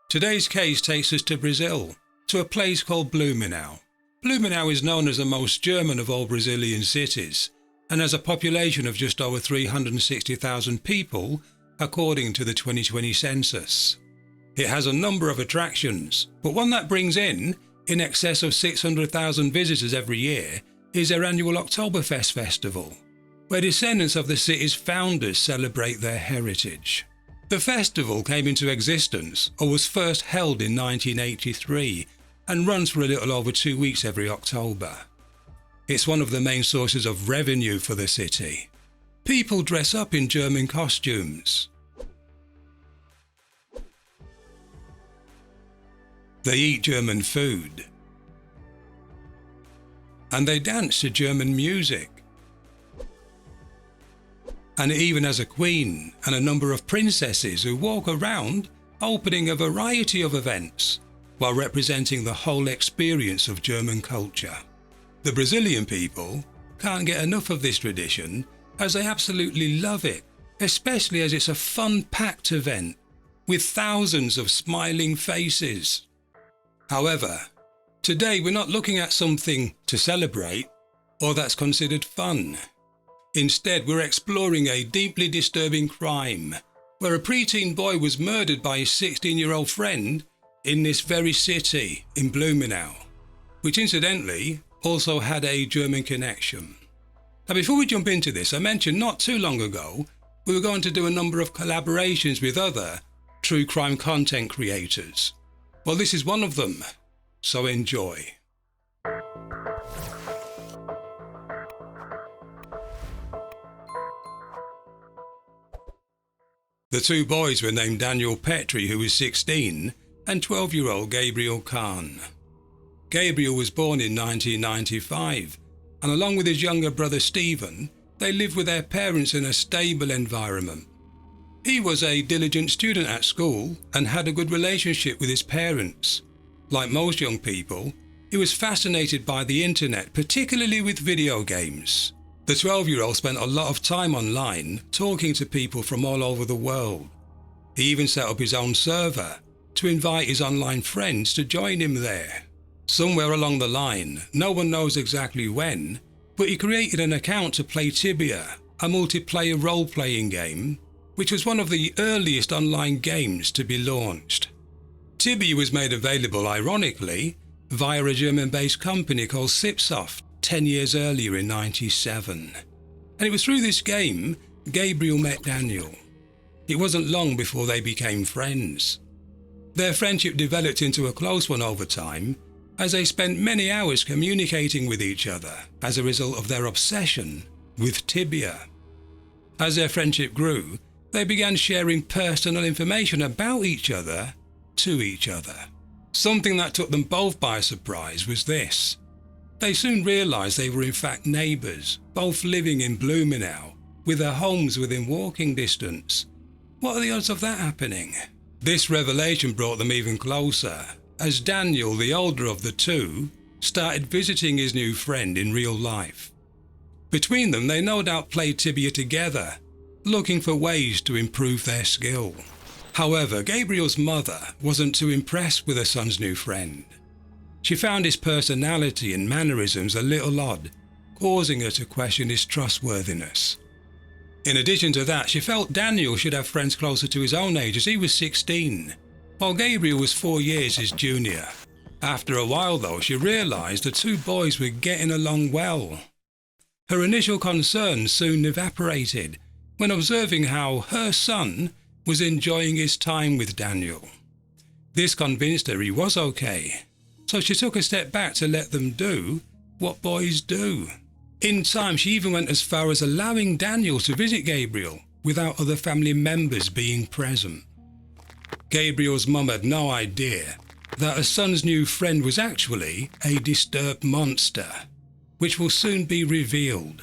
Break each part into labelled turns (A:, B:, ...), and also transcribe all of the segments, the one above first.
A: Today's case takes us to Brazil, to a place called Blumenau. Blumenau is known as the most German of all Brazilian cities, and has a population of just over 360,000 people, according to the 2020 census. It has a number of attractions, but one that brings in excess of 600,000 visitors every year is their annual Oktoberfest festival, where descendants of the city's founders celebrate their heritage. The festival came into existence, or was first held in 1983, and runs for a little over 2 weeks every October. It's one of the main sources of revenue for the city. People dress up in German costumes. They eat German food. And they dance to German music. And it even has a queen and a number of princesses who walk around opening a variety of events while representing the whole experience of German culture. The Brazilian people can't get enough of this tradition, as they absolutely love it, especially as it's a fun-packed event with thousands of smiling faces. However, today we're not looking at something to celebrate or that's considered fun. Instead, we're exploring a deeply disturbing crime where a preteen boy was murdered by his 16-year-old friend in this very city in Blumenau, which incidentally also had a German connection. Now, before we jump into this, I mentioned not too long ago we were going to do a number of collaborations with other true crime content creators. Well, this is one of them, so enjoy. The two boys were named Daniel Petry, who was 16, and 12-year-old Gabriel Khun. Gabriel was born in 1995, and along with his younger brother Stephen, they lived with their parents in a stable environment. He was a diligent student at school and had a good relationship with his parents. Like most young people, he was fascinated by the internet, particularly with video games. The 12-year-old spent a lot of time online talking to people from all over the world. He even set up his own server to invite his online friends to join him there. Somewhere along the line, no one knows exactly when, but he created an account to play Tibia, a multiplayer role-playing game, which was one of the earliest online games to be launched. Tibia was made available, ironically, via a German-based company called Zipsoft 10 years earlier in '97. And it was through this game Gabriel met Daniel. It wasn't long before they became friends. Their friendship developed into a close one over time, as they spent many hours communicating with each other as a result of their obsession with Tibia. As their friendship grew, they began sharing personal information about each other to each other. Something that took them both by surprise was this. They soon realised they were in fact neighbours, both living in Blumenau, with their homes within walking distance. What are the odds of that happening? This revelation brought them even closer, as Daniel, the older of the two, started visiting his new friend in real life. Between them, they no doubt played Tibia together, looking for ways to improve their skill. However, Gabriel's mother wasn't too impressed with her son's new friend. She found his personality and mannerisms a little odd, causing her to question his trustworthiness. In addition to that, she felt Daniel should have friends closer to his own age, as he was 16, while Gabriel was 4 years his junior. After a while though, she realised the two boys were getting along well. Her initial concerns soon evaporated when observing how her son was enjoying his time with Daniel. This convinced her he was okay, so she took a step back to let them do what boys do. In time, she even went as far as allowing Daniel to visit Gabriel without other family members being present. Gabriel's mum had no idea that her son's new friend was actually a disturbed monster, which will soon be revealed.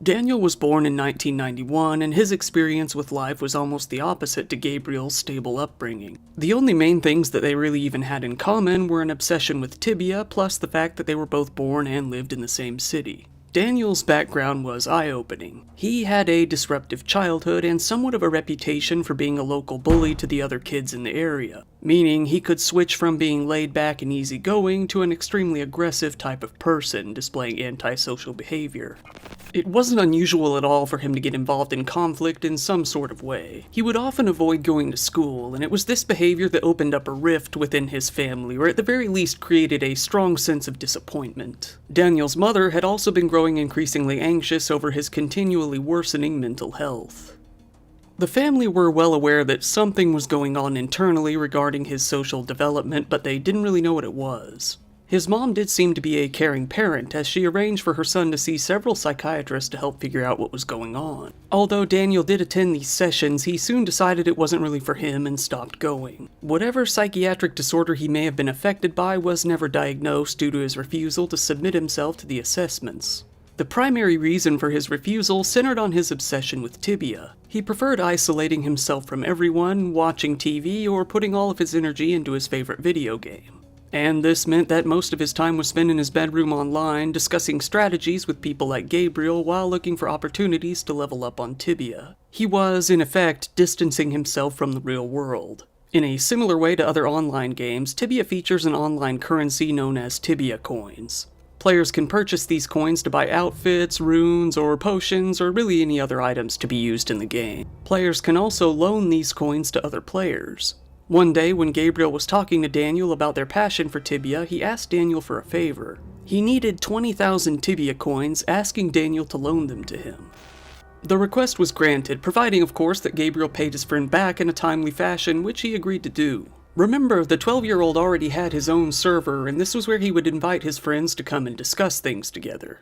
B: Daniel was born in 1991, and his experience with life was almost the opposite to Gabriel's stable upbringing. The only main things that they really even had in common were an obsession with Tibia, plus the fact that they were both born and lived in the same city. Daniel's background was eye-opening. He had a disruptive childhood and somewhat of a reputation for being a local bully to the other kids in the area, meaning he could switch from being laid back and easygoing to an extremely aggressive type of person, displaying antisocial behavior. It wasn't unusual at all for him to get involved in conflict in some sort of way. He would often avoid going to school, and it was this behavior that opened up a rift within his family, or at the very least created a strong sense of disappointment. Daniel's mother had also been growing increasingly anxious over his continually worsening mental health. The family were well aware that something was going on internally regarding his social development, but they didn't really know what it was. His mom did seem to be a caring parent, as she arranged for her son to see several psychiatrists to help figure out what was going on. Although Daniel did attend these sessions, he soon decided it wasn't really for him and stopped going. Whatever psychiatric disorder he may have been affected by was never diagnosed due to his refusal to submit himself to the assessments. The primary reason for his refusal centered on his obsession with tibia. He preferred isolating himself from everyone, watching TV, or putting all of his energy into his favorite video game. And this meant that most of his time was spent in his bedroom online, discussing strategies with people like Gabriel while looking for opportunities to level up on tibia. He was, in effect, distancing himself from the real world. In a similar way to other online games, tibia features an online currency known as tibia coins. Players can purchase these coins to buy outfits, runes, or potions, or really any other items to be used in the game. Players can also loan these coins to other players. One day, when Gabriel was talking to Daniel about their passion for tibia, he asked Daniel for a favor. He needed 20,000 tibia coins, asking Daniel to loan them to him. The request was granted, providing of course that Gabriel paid his friend back in a timely fashion, which he agreed to do. Remember, the 12-year-old already had his own server, and this was where he would invite his friends to come and discuss things together.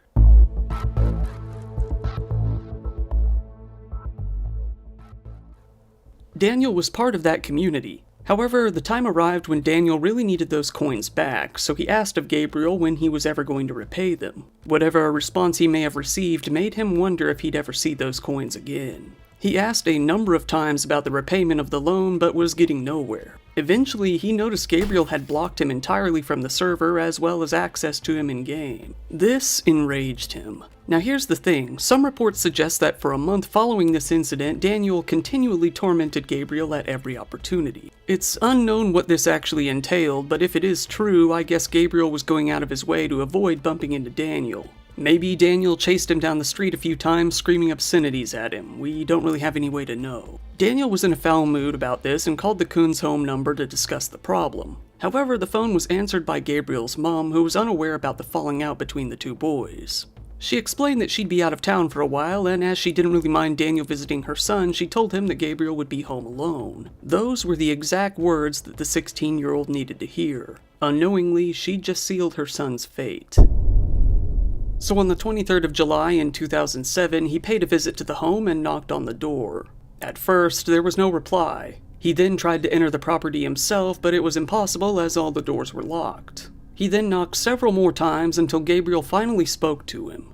B: Daniel was part of that community. However, the time arrived when Daniel really needed those coins back, so he asked of Gabriel when he was ever going to repay them. Whatever response he may have received made him wonder if he'd ever see those coins again. He asked a number of times about the repayment of the loan, but was getting nowhere. Eventually, he noticed Gabriel had blocked him entirely from the server, as well as access to him in-game. This enraged him. Now here's the thing, some reports suggest that for a month following this incident, Daniel continually tormented Gabriel at every opportunity. It's unknown what this actually entailed, but if it is true, I guess Gabriel was going out of his way to avoid bumping into Daniel. Maybe Daniel chased him down the street a few times, screaming obscenities at him. We don't really have any way to know. Daniel was in a foul mood about this and called the Khun's home number to discuss the problem. However, the phone was answered by Gabriel's mom, who was unaware about the falling out between the two boys. She explained that she'd be out of town for a while, and as she didn't really mind Daniel visiting her son, she told him that Gabriel would be home alone. Those were the exact words that the 16-year-old needed to hear. Unknowingly, she'd just sealed her son's fate. So on the 23rd of July in 2007, he paid a visit to the home and knocked on the door. At first, there was no reply. He then tried to enter the property himself, but it was impossible as all the doors were locked. He then knocked several more times until Gabriel finally spoke to him.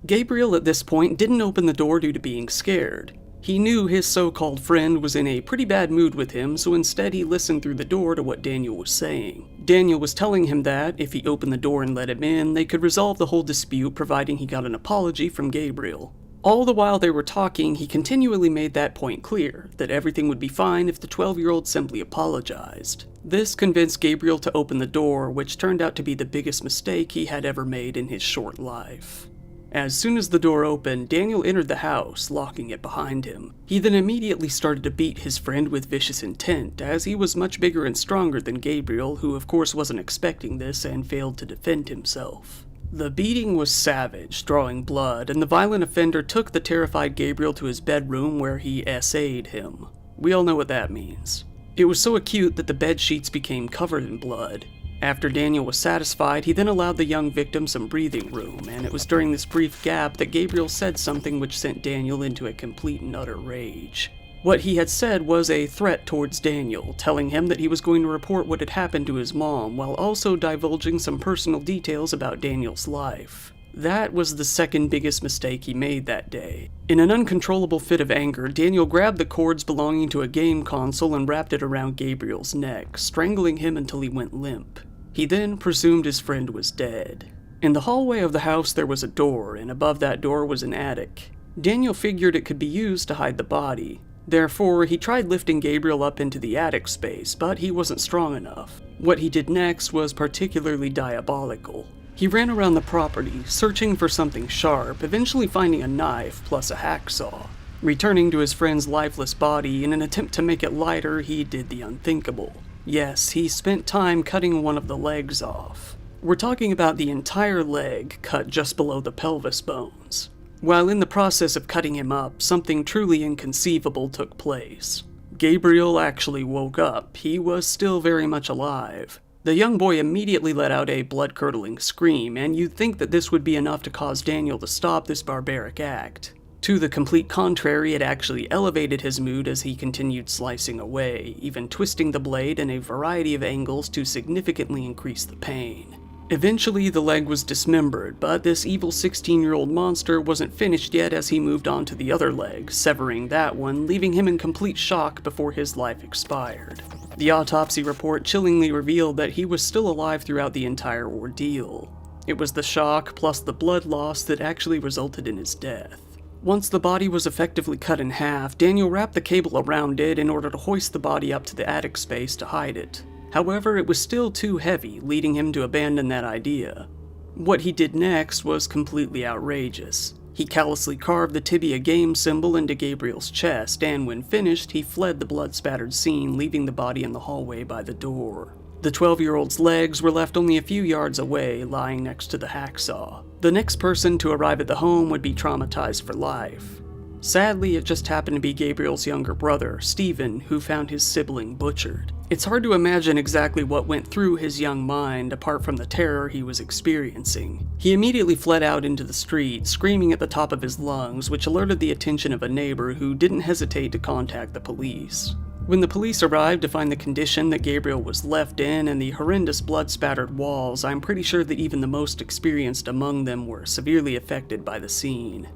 B: Gabriel at this point didn't open the door due to being scared. He knew his so-called friend was in a pretty bad mood with him, so instead he listened through the door to what Daniel was saying. Daniel was telling him that, if he opened the door and let him in, they could resolve the whole dispute providing he got an apology from Gabriel. All the while they were talking, he continually made that point clear, that everything would be fine if the 12-year-old simply apologized. This convinced Gabriel to open the door, which turned out to be the biggest mistake he had ever made in his short life. As soon as the door opened, Daniel entered the house, locking it behind him. He then immediately started to beat his friend with vicious intent, as he was much bigger and stronger than Gabriel, who of course wasn't expecting this and failed to defend himself. The beating was savage, drawing blood, and the violent offender took the terrified Gabriel to his bedroom where he SA'd him. We all know what that means. It was so acute that the bed sheets became covered in blood. After Daniel was satisfied, he then allowed the young victim some breathing room, and it was during this brief gap that Gabriel said something which sent Daniel into a complete and utter rage. What he had said was a threat towards Daniel, telling him that he was going to report what had happened to his mom, while also divulging some personal details about Daniel's life. That was the second biggest mistake he made that day. In an uncontrollable fit of anger, Daniel grabbed the cords belonging to a game console and wrapped it around Gabriel's neck, strangling him until he went limp. He then presumed his friend was dead. In the hallway of the house there was a door, and above that door was an attic. Daniel figured it could be used to hide the body. Therefore, he tried lifting Gabriel up into the attic space, but he wasn't strong enough. What he did next was particularly diabolical. He ran around the property, searching for something sharp, eventually finding a knife plus a hacksaw. Returning to his friend's lifeless body, in an attempt to make it lighter, he did the unthinkable. Yes, he spent time cutting one of the legs off. We're talking about the entire leg, cut just below the pelvis bones. While in the process of cutting him up, something truly inconceivable took place. Gabriel actually woke up. He was still very much alive. The young boy immediately let out a blood-curdling scream, and you'd think that this would be enough to cause Daniel to stop this barbaric act. To the complete contrary, it actually elevated his mood as he continued slicing away, even twisting the blade in a variety of angles to significantly increase the pain. Eventually, the leg was dismembered, but this evil 16-year-old monster wasn't finished yet as he moved on to the other leg, severing that one, leaving him in complete shock before his life expired. The autopsy report chillingly revealed that he was still alive throughout the entire ordeal. It was the shock plus the blood loss that actually resulted in his death. Once the body was effectively cut in half, Daniel wrapped the cable around it in order to hoist the body up to the attic space to hide it. However, it was still too heavy, leading him to abandon that idea. What he did next was completely outrageous. He callously carved the tibia game symbol into Gabriel's chest, and when finished, he fled the blood-spattered scene, leaving the body in the hallway by the door. The 12-year-old's legs were left only a few yards away, lying next to the hacksaw. The next person to arrive at the home would be traumatized for life. Sadly, it just happened to be Gabriel's younger brother, Stephen, who found his sibling butchered. It's hard to imagine exactly what went through his young mind, apart from the terror he was experiencing. He immediately fled out into the street, screaming at the top of his lungs, which alerted the attention of a neighbor who didn't hesitate to contact the police. When the police arrived to find the condition that Gabriel was left in and the horrendous blood-spattered walls, I'm pretty sure that even the most experienced among them were severely affected by the scene.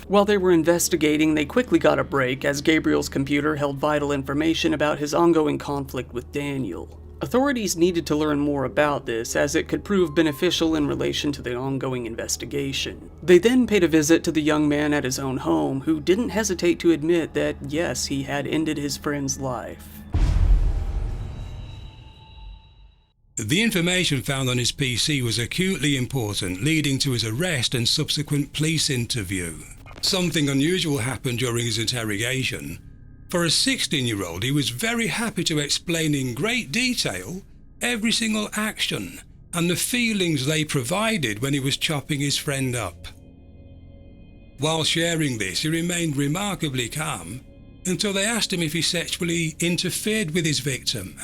B: While they were investigating, they quickly got a break as Gabriel's computer held vital information about his ongoing conflict with Daniel. Authorities needed to learn more about this as it could prove beneficial in relation to the ongoing investigation. They then paid a visit to the young man at his own home, who didn't hesitate to admit that yes, he had ended his friend's life.
A: The information found on his PC was acutely important, leading to his arrest and subsequent police interview. Something unusual happened during his interrogation. For a 16-year-old, he was very happy to explain in great detail every single action and the feelings they provided when he was chopping his friend up. While sharing this, he remained remarkably calm until they asked him if he sexually interfered with his victim.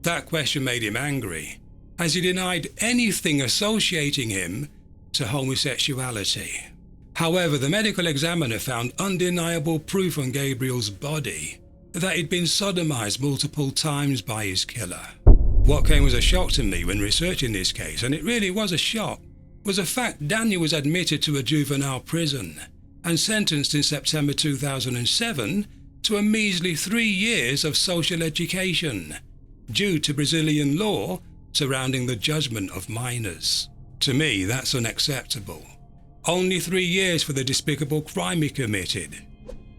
A: That question made him angry, as he denied anything associating him to homosexuality. However, the medical examiner found undeniable proof on Gabriel's body that he'd been sodomized multiple times by his killer. What came as a shock to me when researching this case, and it really was a shock, was the fact Daniel was admitted to a juvenile prison and sentenced in September 2007 to a measly 3 years of social education due to Brazilian law surrounding the judgment of minors. To me, that's unacceptable. Only 3 years for the despicable crime he committed.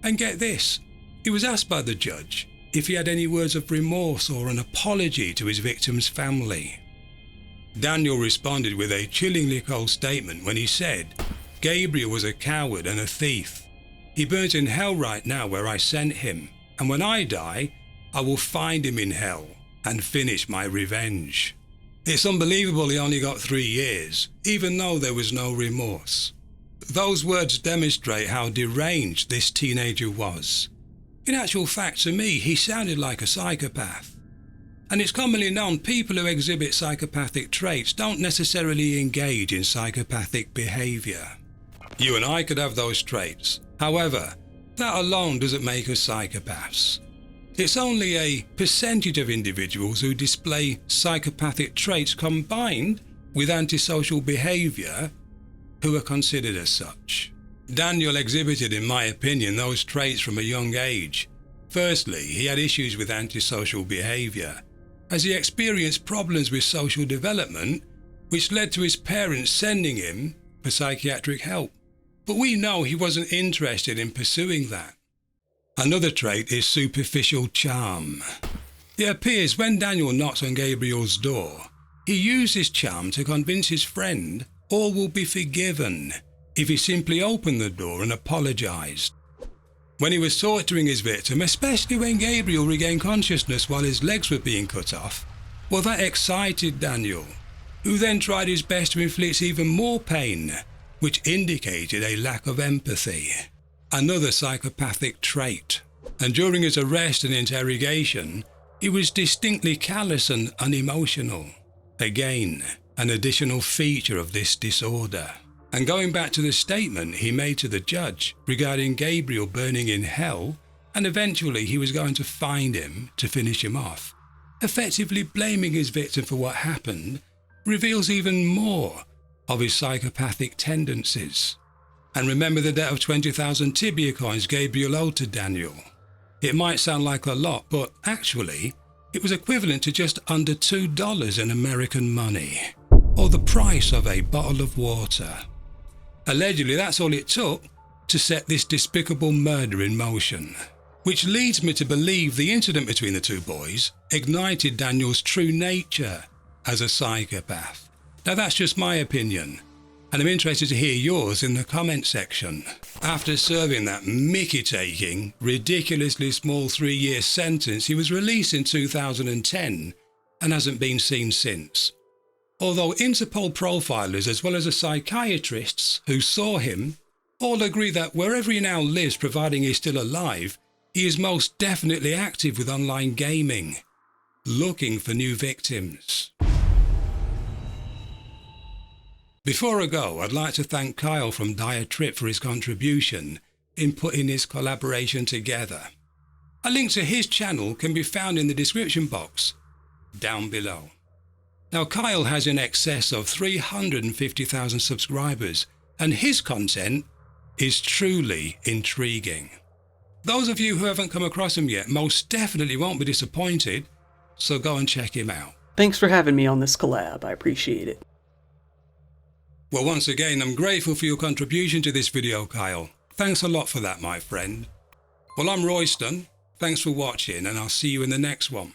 A: And get this, he was asked by the judge if he had any words of remorse or an apology to his victim's family. Daniel responded with a chillingly cold statement when he said, "Gabriel was a coward and a thief. He burns in hell right now where I sent him, and when I die, I will find him in hell and finish my revenge." It's unbelievable he only got 3 years, even though there was no remorse. Those words demonstrate how deranged this teenager was. In actual fact, to me, he sounded like a psychopath. And it's commonly known people who exhibit psychopathic traits don't necessarily engage in psychopathic behavior. You and I could have those traits. However, that alone doesn't make us psychopaths. It's only a percentage of individuals who display psychopathic traits combined with antisocial behavior who are considered as such. Daniel exhibited, in my opinion, those traits from a young age. Firstly, he had issues with antisocial behavior. As he experienced problems with social development, which led to his parents sending him for psychiatric help. But we know he wasn't interested in pursuing that. Another trait is superficial charm. It appears when Daniel knocks on Gabriel's door, he used his charm to convince his friend all will be forgiven if he simply opened the door and apologised. When he was torturing his victim, especially when Gabriel regained consciousness while his legs were being cut off, well, that excited Daniel, who then tried his best to inflict even more pain, which indicated a lack of empathy, another psychopathic trait. And during his arrest and interrogation, he was distinctly callous and unemotional. Again, an additional feature of this disorder. And going back to the statement he made to the judge regarding Gabriel burning in hell, and eventually he was going to find him to finish him off, effectively blaming his victim for what happened, reveals even more of his psychopathic tendencies. And remember the debt of 20,000 tibia coins Gabriel owed to Daniel. It might sound like a lot, but actually, it was equivalent to just under $2 in American money, or the price of a bottle of water. Allegedly, that's all it took to set this despicable murder in motion, which leads me to believe the incident between the two boys ignited Daniel's true nature as a psychopath. Now that's just my opinion, and I'm interested to hear yours in the comment section. After serving that mickey-taking, ridiculously small 3-year sentence, he was released in 2010 and hasn't been seen since. Although Interpol profilers as well as the psychiatrists who saw him all agree that wherever he now lives, providing he's still alive, he is most definitely active with online gaming, looking for new victims. Before I go, I'd like to thank Kyle from Dire Trip for his contribution in putting this collaboration together. A link to his channel can be found in the description box down below. Now, Kyle has in excess of 350,000 subscribers, and his content is truly intriguing. Those of you who haven't come across him yet most definitely won't be disappointed, so go and check him out.
B: Thanks for having me on this collab, I appreciate it.
A: Well, once again, I'm grateful for your contribution to this video, Kyle. Thanks a lot for that, my friend. Well, I'm Royston. Thanks for watching, and I'll see you in the next one.